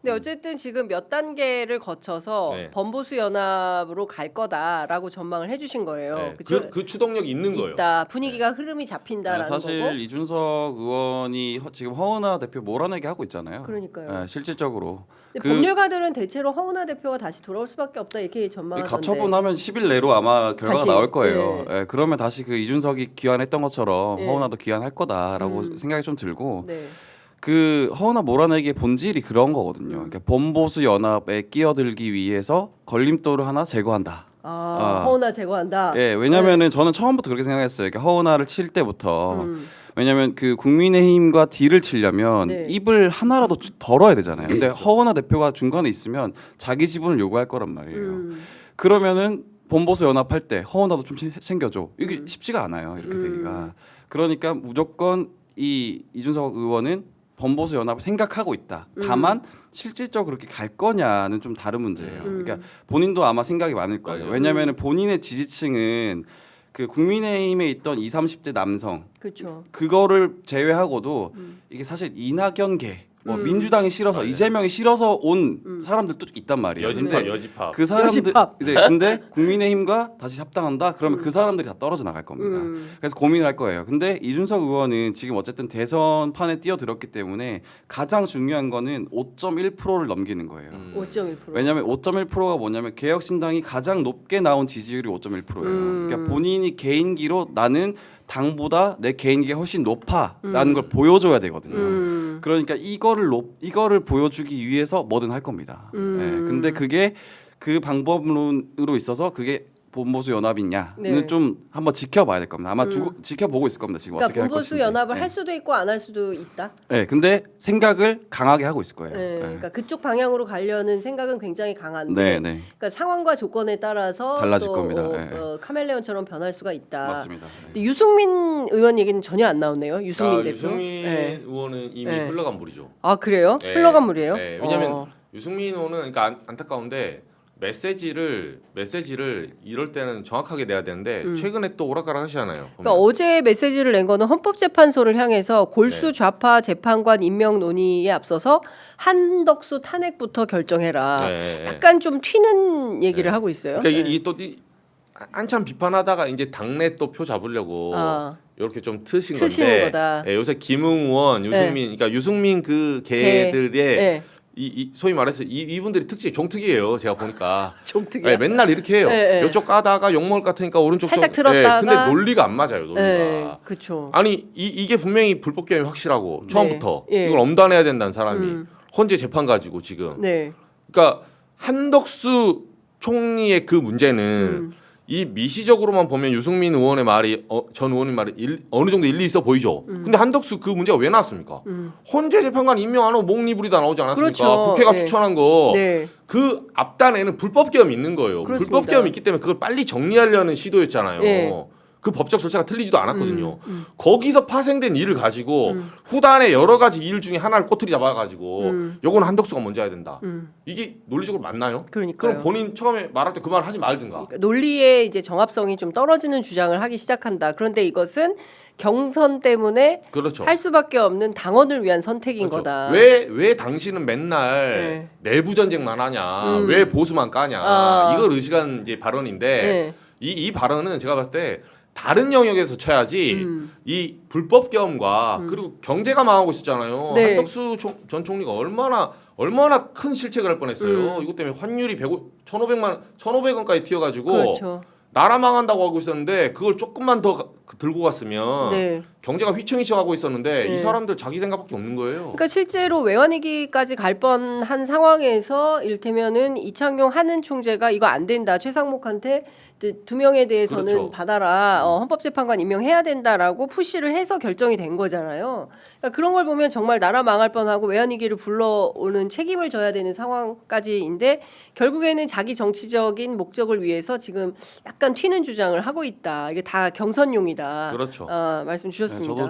근데 어쨌든 지금 몇 단계를 거쳐서 네. 범보수 연합으로 갈 거다라고 전망을 해주신 거예요. 네. 그죠? 그 추동력이 있는 거예요. 있다. 분위기가 흐름이 잡힌다라는 사실 거고. 이준석 의원이 지금 허은하 대표 몰아내기 하고 있잖아요. 그러니까요. 네, 실질적으로 근데 법률가들은 대체로 허은하 대표가 다시 돌아올 수밖에 없다 이렇게 전망하던데. 가처분하면 10일 내로 아마 결과가 다시, 나올 거예요. 네. 예, 그러면 다시 그 이준석이 귀환했던 것처럼 네. 허은하도 귀환할 거다라고 생각이 좀 들고 네. 그 허은하 몰아내기의 본질이 그런 거거든요. 그러니까 범보수 연합에 끼어들기 위해서 걸림돌을 하나 제거한다. 허은하 제거한다. 예, 왜냐면은 저는 처음부터 그렇게 생각했어요. 그러니까 허은하를 칠 때부터. 왜냐면 그 국민의힘과 딜을 치려면 네. 입을 하나라도 덜어야 되잖아요. 근데 허은하 대표가 중간에 있으면 자기 지분을 요구할 거란 말이에요. 그러면은 범보수 연합할 때 허은하도 좀 챙겨줘. 이게 쉽지가 않아요. 이렇게 되기가. 그러니까 무조건 이 이준석 의원은 범보수 연합을 생각하고 있다. 다만 실질적으로 그렇게 갈 거냐는 좀 다른 문제예요. 그러니까 본인도 아마 생각이 많을 거예요. 맞아요. 왜냐하면 본인의 지지층은 그 국민의힘에 있던 20, 30대 남성 그렇죠. 그거를 제외하고도 이게 사실 이낙연계 뭐 민주당이 싫어서 맞아요. 이재명이 싫어서 온 사람들도 있단 말이에요. 여진파 근데 여지파. 그 사람들 여지팝. 네, 근데 국민의힘과 다시 합당한다 그러면 그 사람들이 다 떨어져 나갈 겁니다. 그래서 고민을 할 거예요. 근데 이준석 의원은 지금 어쨌든 대선판에 뛰어들었기 때문에 가장 중요한 거는 5.1%를 넘기는 거예요. 5.1%. 왜냐하면 5.1%가 뭐냐면 개혁신당이 가장 높게 나온 지지율이 5.1%예요. 그러니까 본인이 개인기로 나는 당보다 내 개인기가 훨씬 높아라는 걸 보여줘야 되거든요. 그러니까 이거를 보여주기 위해서 뭐든 할 겁니다. 예, 근데 그게 그 방법론으로 있어서 그게 범보수 연합이냐는 네. 좀 한번 지켜봐야 될 겁니다. 아마 지켜보고 있을 겁니다. 지금 그러니까 어떻게 할 범보수 것인지. 연합을 예. 할 수도 있고 안 할 수도 있다. 네, 근데 생각을 강하게 하고 있을 거예요. 네, 네. 그러니까 그쪽 방향으로 가려는 생각은 굉장히 강한데, 네, 네. 그러니까 상황과 조건에 따라서 달라질 또 겁니다. 네. 카멜레온처럼 변할 수가 있다. 맞습니다. 네. 근데 유승민 의원 얘기는 전혀 안 나오네요. 유승민 대표. 유승민 네. 의원은 이미 네. 흘러간 물이죠. 아 그래요? 네. 흘러간 물이에요? 네. 왜냐하면 유승민 의원은 그러니까 안타까운데 메시지를 이럴 때는 정확하게 내야 되는데 최근에 또 오락가락 하시잖아요. 그러니까 어제 메시지를 낸 거는 헌법재판소를 향해서 골수 네. 좌파 재판관 임명 논의에 앞서서 한덕수 탄핵부터 결정해라. 네. 약간 좀 튀는 얘기를 하고 있어요. 그러니까 이게 또 한참 비판하다가 이제 당내 또 표 잡으려고 이렇게 좀 트신 건데 거다. 예, 요새 김웅원, 유승민, 그러니까 유승민 그 개들의 네. 이 소위 말해서 이분들이 특징이 종특이에요. 제가 보니까 종특이야. 예, 맨날 이렇게 해요. 네, 네. 이쪽 까다가 욕먹을 것 같으니까 오른쪽 살짝 좀, 틀었다가. 예, 근데 논리가 안 맞아요. 논리가. 네, 그렇죠. 아니 이게 분명히 불법 개혁이 확실하고 처음부터 네. 예. 이걸 엄단해야 된다는 사람이 헌재 재판 가지고 지금 네. 그러니까 한덕수 총리의 그 문제는 이 미시적으로만 보면 유승민 의원의 말이 전 의원의 말이 어느 정도 일리 있어 보이죠. 근데 한덕수 그 문제가 왜 나왔습니까? 헌재 재판관 임명 안 하고 목리불이 다 나오지 않았습니까? 그렇죠. 국회가 네. 추천한 거. 네. 그 앞단에는 불법 계엄이 있는 거예요. 그렇습니다. 불법 계엄이 있기 때문에 그걸 빨리 정리하려는 시도였잖아요. 네. 그 법적 절차가 틀리지도 않았거든요. 거기서 파생된 일을 가지고 후단에 여러 가지 일 중에 하나를 꼬투리 잡아가지고 요거는 한덕수가 먼저 해야 된다. 이게 논리적으로 맞나요? 그러니까요. 그럼 본인 처음에 말할 때 그 말 하지 말든가. 그러니까 논리의 이제 정합성이 좀 떨어지는 주장을 하기 시작한다. 그런데 이것은 경선 때문에 그렇죠. 할 수밖에 없는 당원을 위한 선택인 그렇죠. 거다. 왜 당신은 맨날 내부 전쟁만 하냐? 왜 보수만 까냐? 이걸 의식한 이제 발언인데 네. 이 발언은 제가 봤을 때 다른 영역에서 쳐야지 이 불법 계엄과 그리고 경제가 망하고 있었잖아요. 네. 한덕수 전 총리가 얼마나 큰 실책을 할 뻔했어요. 이것 때문에 환율이 1,500원까지 튀어가지고 그렇죠. 나라 망한다고 하고 있었는데 그걸 조금만 더 들고 갔으면 네. 경제가 휘청휘청하고 있었는데 네. 이 사람들 자기 생각밖에 없는 거예요. 그러니까 실제로 외환위기까지 갈 뻔한 상황에서 이를테면은 이창용 한은 총재가 이거 안 된다. 최상목한테 두 명에 대해서는 그렇죠. 받아라. 헌법재판관 임명해야 된다라고 푸시를 해서 결정이 된 거잖아요. 그러니까 그런 걸 보면 정말 나라 망할 뻔하고 외환위기를 불러오는 책임을 져야 되는 상황까지인데 결국에는 자기 정치적인 목적을 위해서 지금 약간 튀는 주장을 하고 있다. 이게 다 경선용이다. 그렇죠. 말씀 주셨습니다. 저도